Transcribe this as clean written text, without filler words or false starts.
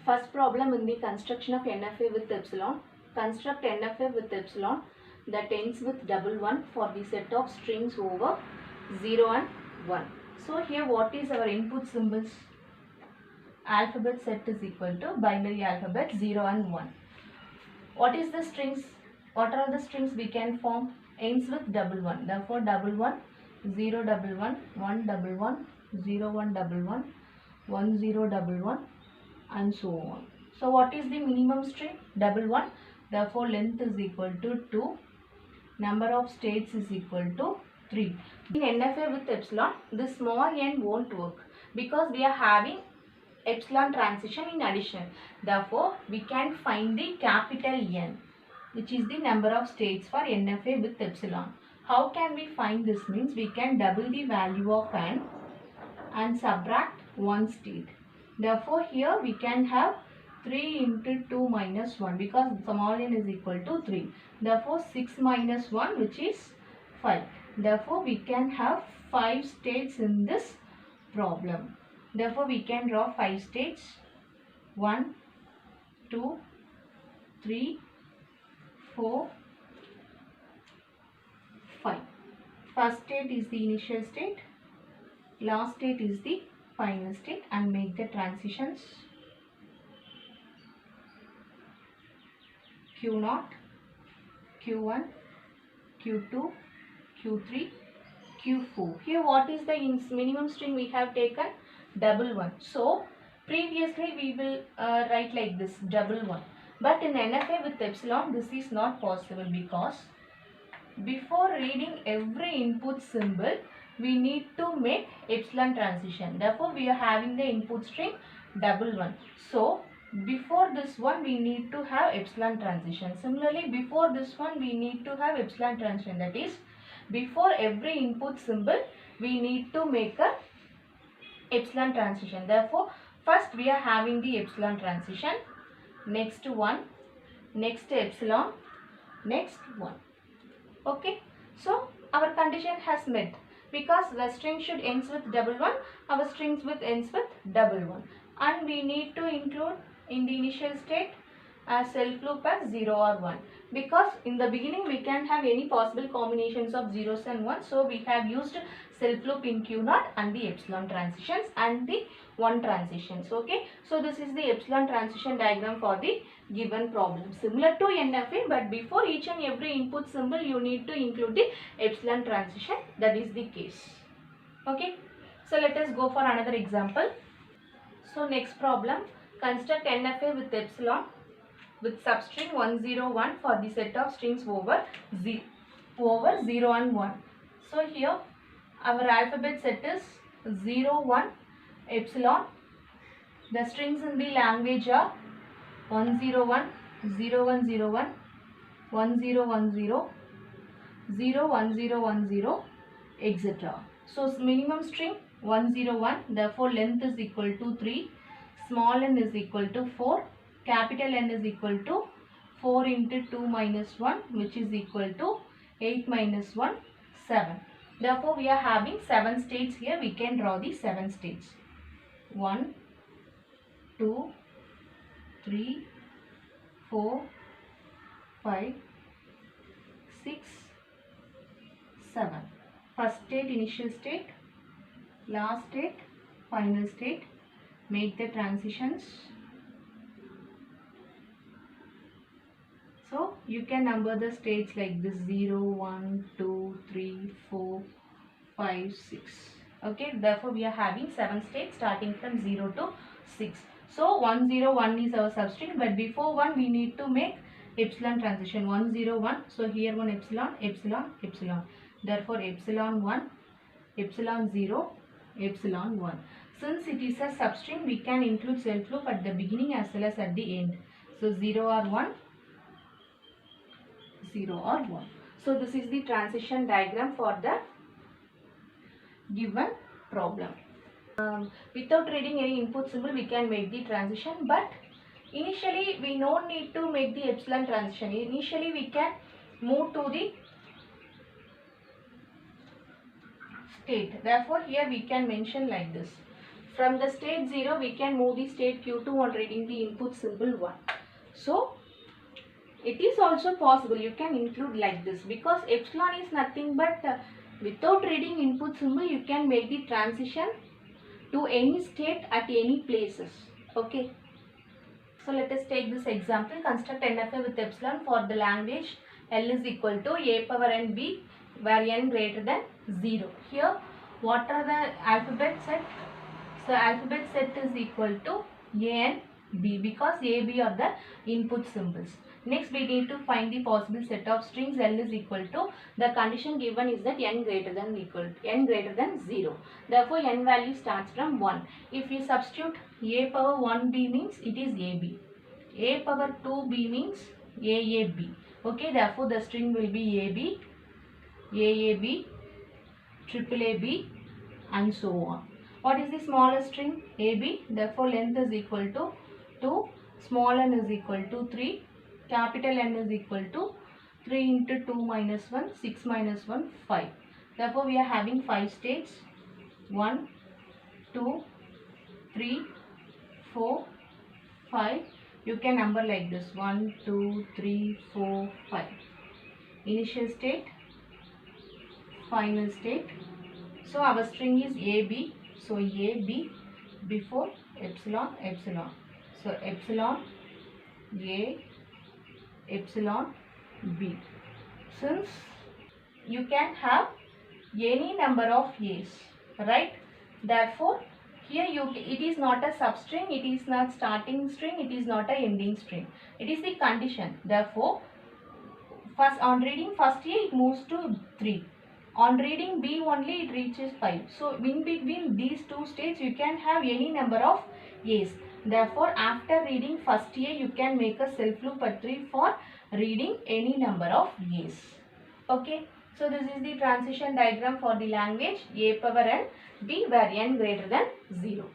First problem in the construction of NFA with epsilon. Construct NFA with epsilon that ends with double one for the set of strings over 0 and 1. So here what is our input symbols? Alphabet set is equal to binary alphabet 0 and 1. What is the strings? What are the strings we can form? Ends with double one. Therefore double one, 0 double one, 1 double one, 0 1 double one, 1 0 double one, and so on. So what is the minimum string? Double one. Therefore length is equal to 2. Number of states is equal to 3. In NFA with epsilon, this small n won't work because we are having epsilon transition in addition. Therefore we can find the capital N, which is the number of states for NFA with epsilon. How can we find this? Means we can double the value of n and subtract one state. Therefore here we can have 3 into 2 minus 1 because small n is equal to 3. Therefore 6 minus 1, which is 5. Therefore we can have 5 states in this problem. Therefore we can draw 5 states. 1, 2, 3, 4, 5. First state is the initial state. Last state is the final state, and make the transitions. Q0, Q1, Q2, Q3, Q4. Here what is the minimum string we have taken? Double one. So previously we will write like this, double one. But in NFA with epsilon this is not possible because before reading every input symbol we need to make epsilon transition. Therefore we are having the input string double one. So before this one we need to have epsilon transition. Similarly before this one we need to have epsilon transition. That is, before every input symbol we need to make a epsilon transition. Therefore first we are having the epsilon transition, next one, next epsilon, next one. Okay, so our condition has met because the string should ends with double one, our strings with ends with double one, and we need to include in the initial state as self loop as 0 or 1 because in the beginning we can have any possible combinations of zeros and ones. So we have used self loop in Q0 and the epsilon transitions and the 1 transitions. Okay, so this is the epsilon transition diagram for the given problem, similar to NFA, but before each and every input symbol you need to include the epsilon transition. That is the case. Okay, so let us go for another example. So next problem, construct NFA with epsilon with substring 101 for the set of strings over 0 and 1. So here our alphabet set is 0 1 epsilon. The strings in the language are 101, 0101, 1010, 01010, etc. So minimum string 101, therefore length is equal to 3, small n is equal to 4, capital N is equal to 4 into 2 minus 1, which is equal to 8 minus 1, 7. Therefore we are having 7 states here. We can draw the 7 states. 1, 2, 3, 4, 5, 6, 7. First state, initial state, last state, final state. Make the transitions. So you can number the states like this: 0, 1, 2, 3, 4, 5, 6. Okay, therefore we are having 7 states starting from 0 to 6. So 101 is our substring, but before 1 we need to make epsilon transition. 101. So here one epsilon, epsilon, epsilon. Therefore epsilon 1, epsilon 0, epsilon 1. Since it is a substring, we can include self loop at the beginning as well as at the end. So 0 or 1, 0 or 1. So this is the transition diagram for the given problem. Without reading any input symbol we can make the transition, but initially we don't need to make the epsilon transition. Initially we can move to the state. Therefore here we can mention like this: from the state 0 we can move the state Q2 on reading the input symbol 1. So it is also possible, you can include like this, because epsilon is nothing but without reading input symbol you can make the transition to any state at any places. Okay. So let us take this example. Construct NFA with epsilon for the language L is equal to a power n b where n greater than 0. Here what are the alphabet set? So alphabet set is equal to a and b because a, b are the input symbols. Next we need to find the possible set of strings. L is equal to, the condition given is that n greater than 0. Therefore n value starts from 1. If we substitute a power 1b means it is ab. A power 2b means aab. Okay, therefore the string will be ab, aab, triple ab and so on. What is the smallest string? AB. Therefore length is equal to 2, small n is equal to 3, capital N is equal to 3 into 2 minus 1, 6 minus 1, 5. Therefore we are having 5 states. 1, 2, 3, 4, 5. You can number like this: 1, 2, 3, 4, 5. Initial state, final state. So our string is AB. So AB before epsilon, epsilon. So epsilon A, epsilon B. Since you can have any number of A's, right? Therefore here it is not a substring, it is not starting string, it is not a ending string. It is the condition. Therefore first on reading first A it moves to 3. On reading B only it reaches 5. So in between these two states you can have any number of A's. Therefore after reading first A you can make a self loop at 3 for reading any number of A's. Okay. So this is the transition diagram for the language A power n B where n greater than 0.